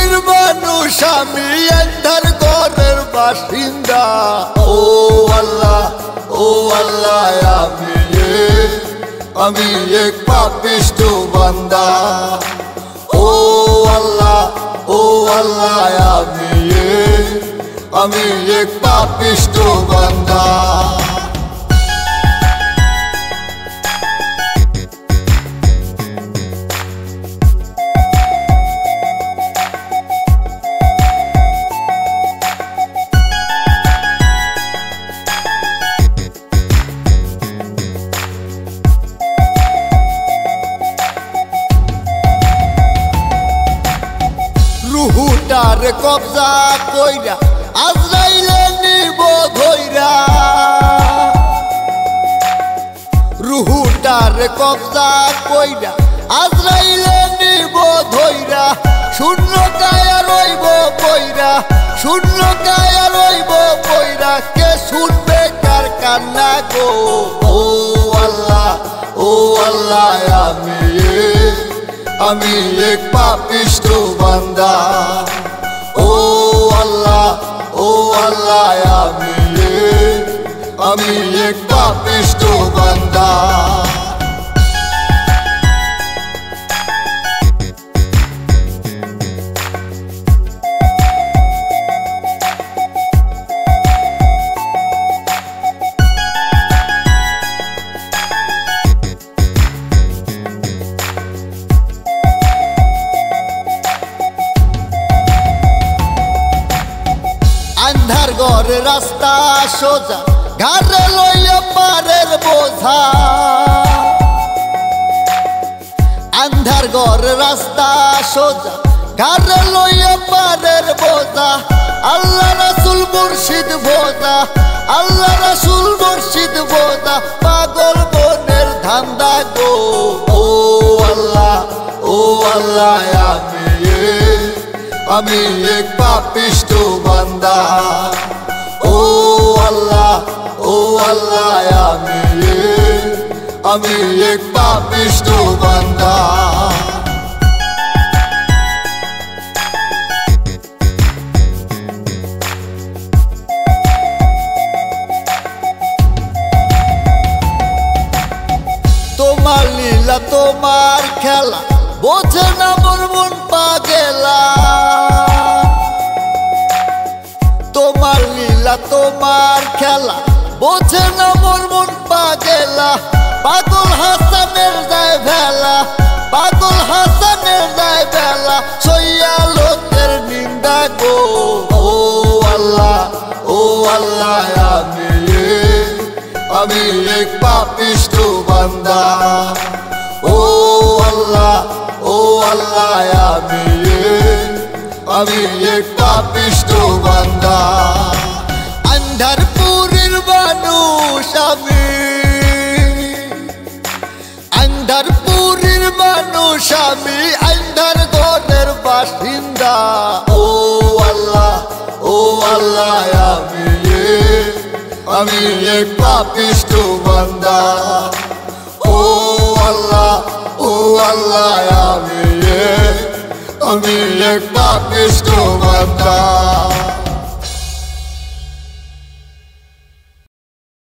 পুরীর মানুষ আমি আন্ধার ঘরের বাসিন্দা। ও আল্লাহ আমি এক পাপিষ্ঠ বান্দা। ও আল্লাহ আমি এক পাপিষ্ঠ বান্দা। রুহুটার কবজা কইরা আজরাইলে নিব ধইরা। রুহুটার কবজা কইরা আজরাইলে নিব ধইরা। শূন্য কায়া রইব পইরা, শূন্য কায়া রইব পইরা। কে শুনবে কার কান্না গো। ও আল্লাহ আমি এক পাপিষ্ঠ বান্দা। ও আল্লাহ আমি এক পাপিষ্ঠ বান্দা। আন্ধার ঘরে রাস্তা সোজা, ঘাড়ে লইয়া পারের বোঝা। আন্ধার ঘরে রাস্তা সোজা, ঘাড়ে লইয়া পারের বোঝা। আল্লাহ রাসূল মুর্শিদ ভোজা, আল্লাহ রাসূল মুর্শিদ ভোজা। পাগল মনের ধান্দা গো। ও আল্লাহ আমি এক পাপিষ্ঠ বান্দা। ও আল্লাহ আমি এক পাপিষ্ঠ বান্দা। তোমার লীলা তোমার খেলা বোঝে না মোর মন পাগেলা। তোমার লীলা তোমার খেলা বোঝে না মোর মন পাগেলা। পাগল হাসানের যায় ভেলা, পাগল হাসানের যায় ভেলা। সইয়া লোকের নিন্দা গো। ও আল্লাহ আমি এক পাপিষ্ঠ বান্দা। ও আল্লাহ আমি এক পাপিষ্ঠ বান্দা। আন্ধার পুরীর মানুষ আমি, আন্ধার পুরীর মানুষ আমি আন্ধার ঘরের বাসিন্দা। ও আল্লাহ আমি এক পাপিষ্ঠ বান্দা। ও আল্লাহ আমি এক পাপিষ্ঠ বান্দা।